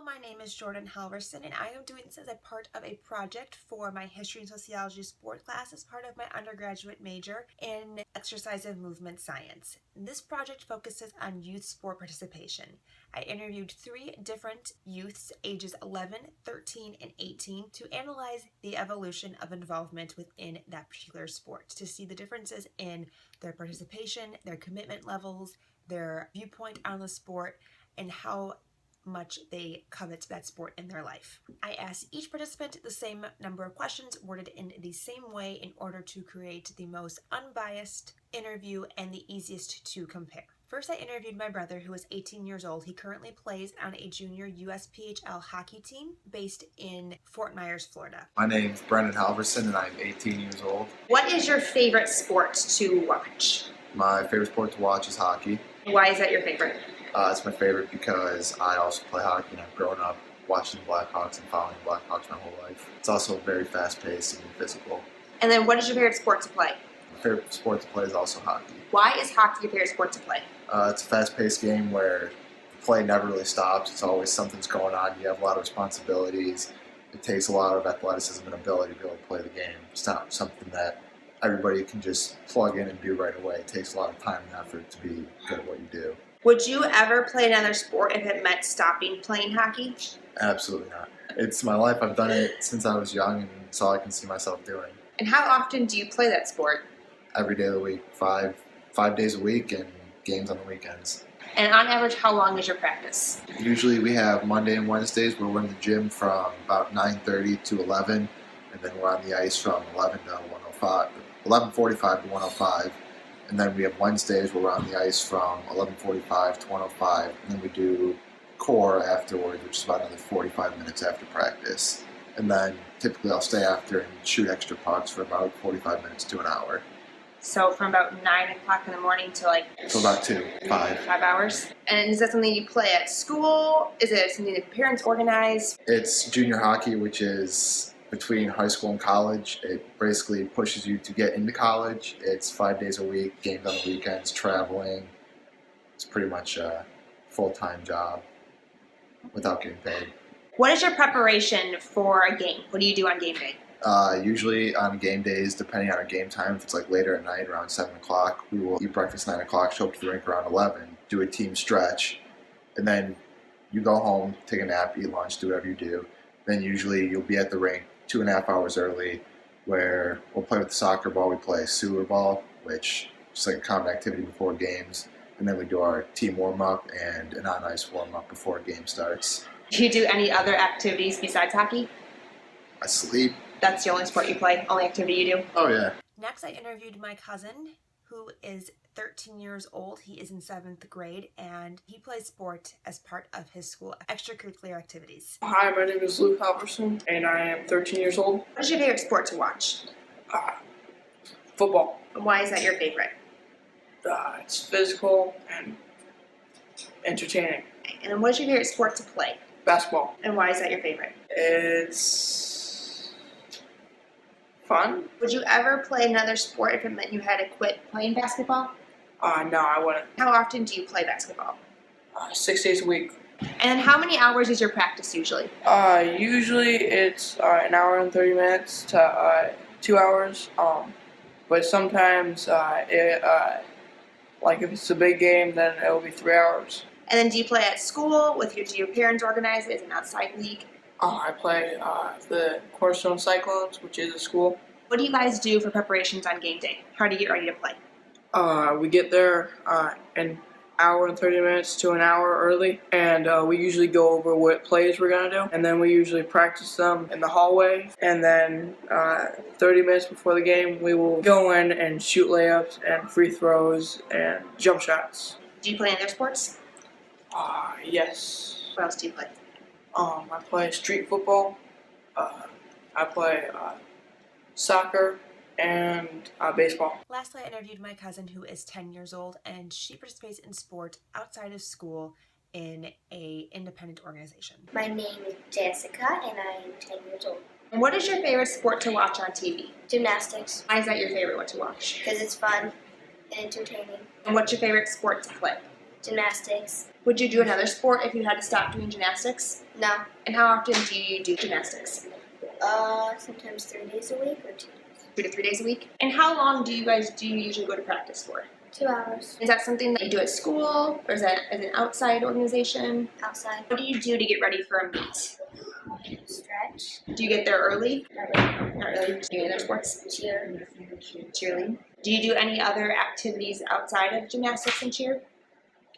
my name is Jordan Halverson, and I am doing this as a part of a project for my History and Sociology sport class as part of my undergraduate major in Exercise and Movement Science. This project focuses on youth sport participation. I interviewed 3 different youths ages 11, 13, and 18 to analyze the evolution of involvement within that particular sport, to see the differences in their participation, their commitment levels, their viewpoint on the sport, and how much they covet that sport in their life. I asked each participant the same number of questions worded in the same way in order to create the most unbiased interview and the easiest to compare. First, I interviewed my brother, who is 18 years old. He currently plays on a junior USPHL hockey team based in Fort Myers, Florida. My name's Brendan Halverson, and I'm 18 years old. What is your favorite sport to watch? My favorite sport to watch is hockey. Why is that your favorite? It's my favorite because I also play hockey, and I've grown up watching the Blackhawks and following the Blackhawks my whole life. It's also very fast-paced and physical. And then what is your favorite sport to play? My favorite sport to play is also hockey. Why is hockey your favorite sport to play? It's a fast-paced game where the play never really stops. It's always something's going on. You have a lot of responsibilities. It takes a lot of athleticism and ability to be able to play the game. It's not something that everybody can just plug in and do right away. It takes a lot of time and effort to be good at what you do. Would you ever play another sport if it meant stopping playing hockey? Absolutely not. It's my life. I've done it since I was young, and it's all I can see myself doing. And how often do you play that sport? Every day of the week, five days a week, and games on the weekends. And on average, how long is your practice? Usually we have Monday and Wednesdays where we're in the gym from about 9:30 to 11, and then we're on the ice from 11 to 105, 11:45 to 105. And then we have Wednesdays where we're on the ice from 11:45 to 105, and then we do core afterwards, which is about another 45 minutes after practice. And then typically I'll stay after and shoot extra pucks for about 45 minutes to an hour. So from about 9 o'clock in the morning to So about 5 hours. And is that something you play at school? Is it something that parents organize? It's junior hockey, which is between high school and college. It basically pushes you to get into college. It's 5 days a week, games on the weekends, traveling. It's pretty much a full-time job without getting paid. What is your preparation for a game? What do you do on game day? Usually on game days, depending on our game time, if it's later at night, around 7 o'clock, we will eat breakfast 9 o'clock, show up to the rink around 11, do a team stretch, and then you go home, take a nap, eat lunch, do whatever you do. Then usually you'll be at the rink 2.5 hours early, where we'll play with the soccer ball. We play sewer ball, which is like a common activity before games, and then we do our team warm-up and an on-ice warm-up before a game starts. Do you do any other activities besides hockey? I sleep. That's the only sport you play, only activity you do? Oh, yeah. Next, I interviewed my cousin, who is 13 years old. He is in 7th grade, and he plays sport as part of his school extracurricular activities. Hi, my name is Luke Halverson, and I am 13 years old. What is your favorite sport to watch? Football. And why is that your favorite? It's physical and entertaining. And then what is your favorite sport to play? Basketball. And why is that your favorite? It's fun. Would you ever play another sport if it meant you had to quit playing basketball? No, I wouldn't. How often do you play basketball? 6 days a week. And then how many hours is your practice usually? Usually it's an hour and 30 minutes to 2 hours. But sometimes, if it's a big game, then it will be 3 hours. And then do you play at school? Do your parents organize it? Is it an outside league? I play the Cornerstone Cyclones, which is a school. What do you guys do for preparations on game day? How do you get ready to play? We get there an hour and 30 minutes to an hour early, and we usually go over what plays we're going to do, and then we usually practice them in the hallway, and then 30 minutes before the game, we will go in and shoot layups and free throws and jump shots. Do you play other sports? Yes. What else do you play? I play street football, I play soccer, and baseball. Lastly, I interviewed my cousin, who is 10 years old, and she participates in sport outside of school in a independent organization. My name is Jessica, and I am 10 years old. And what is your favorite sport to watch on TV? Gymnastics, Why is that your favorite one to watch? because it's fun and entertaining. And what's your favorite sport to play? Gymnastics. Would you do another sport if you had to stop doing gymnastics? No. And how often do you do gymnastics? Sometimes 3 days a week or 2 days. 2 to 3 days a week? And how long do you usually go to practice for? 2 hours. Is that something that you do at school, or is that as an outside organization? Outside. What do you do to get ready for a meet? Stretch. Do you get there early? Not Not really. Do you do any other sports? cheer. Cheerleading. Do you do any other activities outside of gymnastics and cheer?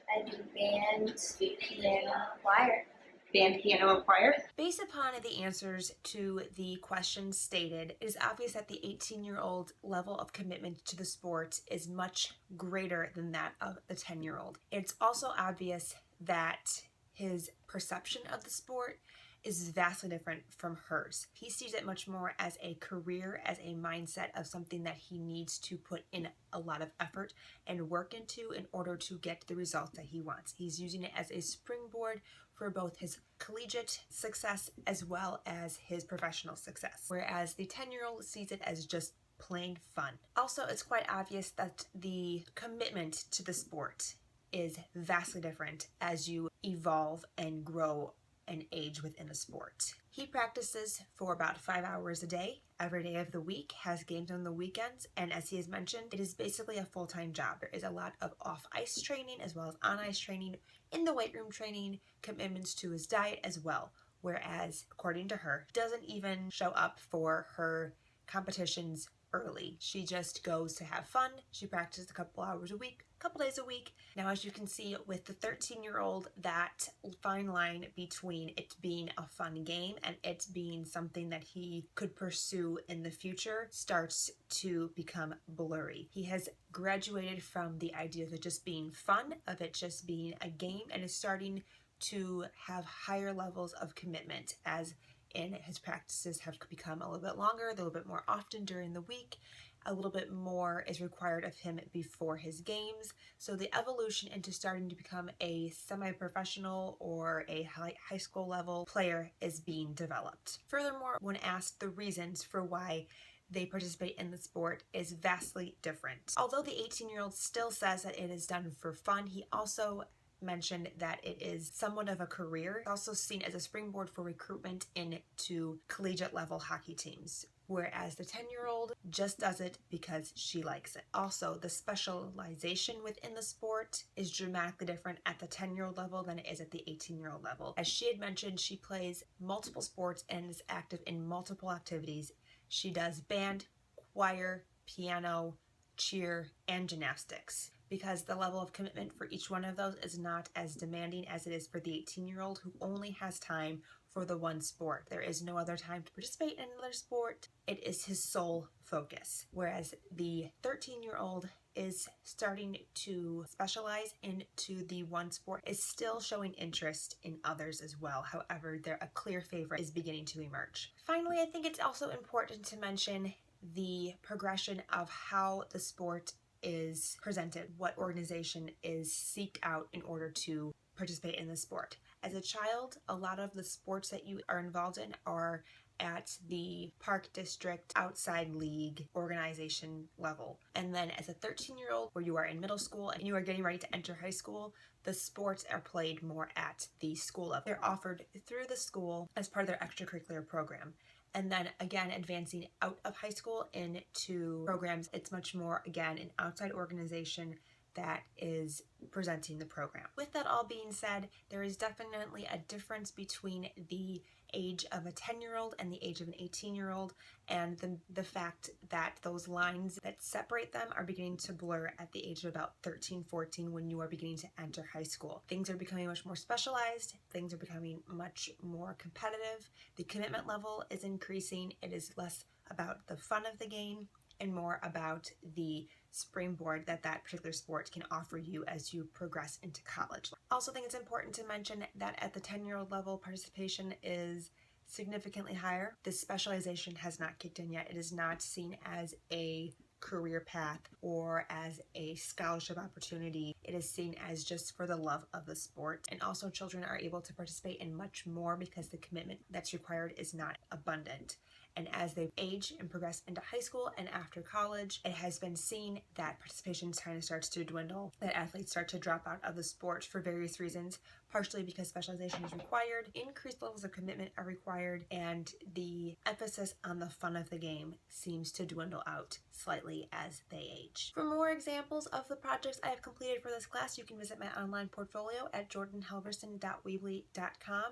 I do band, piano, choir. Band, piano, and choir? Based upon the answers to the questions stated, it is obvious that the 18-year-old level of commitment to the sport is much greater than that of the 10-year-old. It's also obvious that his perception of the sport is vastly different from hers. He sees it much more as a career, as a mindset of something that he needs to put in a lot of effort and work into in order to get the results that he wants. He's using it as a springboard for both his collegiate success as well as his professional success, whereas the 10-year-old sees it as just plain fun. Also, it's quite obvious that the commitment to the sport is vastly different as you evolve and grow and age within a sport. He practices for about 5 hours a day, every day of the week, has games on the weekends, and as he has mentioned, it is basically a full-time job. There is a lot of off-ice training as well as on-ice training, in the weight room training, commitments to his diet as well, whereas, according to her, doesn't even show up for her competitions early. She just goes to have fun. She practices a couple hours a week, a couple days a week. Now, as you can see with the 13-year-old, that fine line between it being a fun game and it being something that he could pursue in the future starts to become blurry. He has graduated from the idea of it just being fun, of it just being a game, and is starting to have higher levels of commitment as in his practices have become a little bit longer, a little bit more often during the week. A little bit more is required of him before his games. So the evolution into starting to become a semi-professional or a high school level player is being developed. Furthermore, when asked the reasons for why they participate in the sport is vastly different. Although the 18-year-old still says that it is done for fun, he also mentioned that it is somewhat of a career. It's also seen as a springboard for recruitment into collegiate level hockey teams, whereas the 10-year-old just does it because she likes it. Also, the specialization within the sport is dramatically different at the 10-year-old level than it is at the 18-year-old level. As she had mentioned, she plays multiple sports and is active in multiple activities. She does band, choir, piano, cheer, and gymnastics, because the level of commitment for each one of those is not as demanding as it is for the 18-year-old who only has time for the one sport. There is no other time to participate in another sport. It is his sole focus. Whereas the 13-year-old is starting to specialize into the one sport, is still showing interest in others as well. However, a clear favorite is beginning to emerge. Finally, I think it's also important to mention the progression of how the sport is presented, what organization is seeked out in order to participate in the sport. As a child, a lot of the sports that you are involved in are at the park district, outside league, organization level. And then as a 13-year-old, where you are in middle school and you are getting ready to enter high school, the sports are played more at the school level. They're offered through the school as part of their extracurricular program. And then again, advancing out of high school into programs, it's much more, again, an outside organization that is presenting the program. With that all being said, there is definitely a difference between the age of a 10-year-old and the age of an 18-year-old, and the fact that those lines that separate them are beginning to blur at the age of about 13, 14 when you are beginning to enter high school. Things are becoming much more specialized, things are becoming much more competitive, the commitment level is increasing, it is less about the fun of the game and more about the springboard that particular sport can offer you as you progress into college. Also think it's important to mention that at the 10-year-old level, participation is significantly higher. This specialization has not kicked in yet. It is not seen as a career path or as a scholarship opportunity. It is seen as just for the love of the sport. And also children are able to participate in much more because the commitment that's required is not abundant. And as they age and progress into high school and after college, it has been seen that participation kind of starts to dwindle, that athletes start to drop out of the sport for various reasons, partially because specialization is required, increased levels of commitment are required, and the emphasis on the fun of the game seems to dwindle out slightly as they age. For more examples of the projects I have completed for this class, you can visit my online portfolio at jordanhelverson.weebly.com.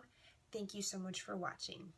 Thank you so much for watching.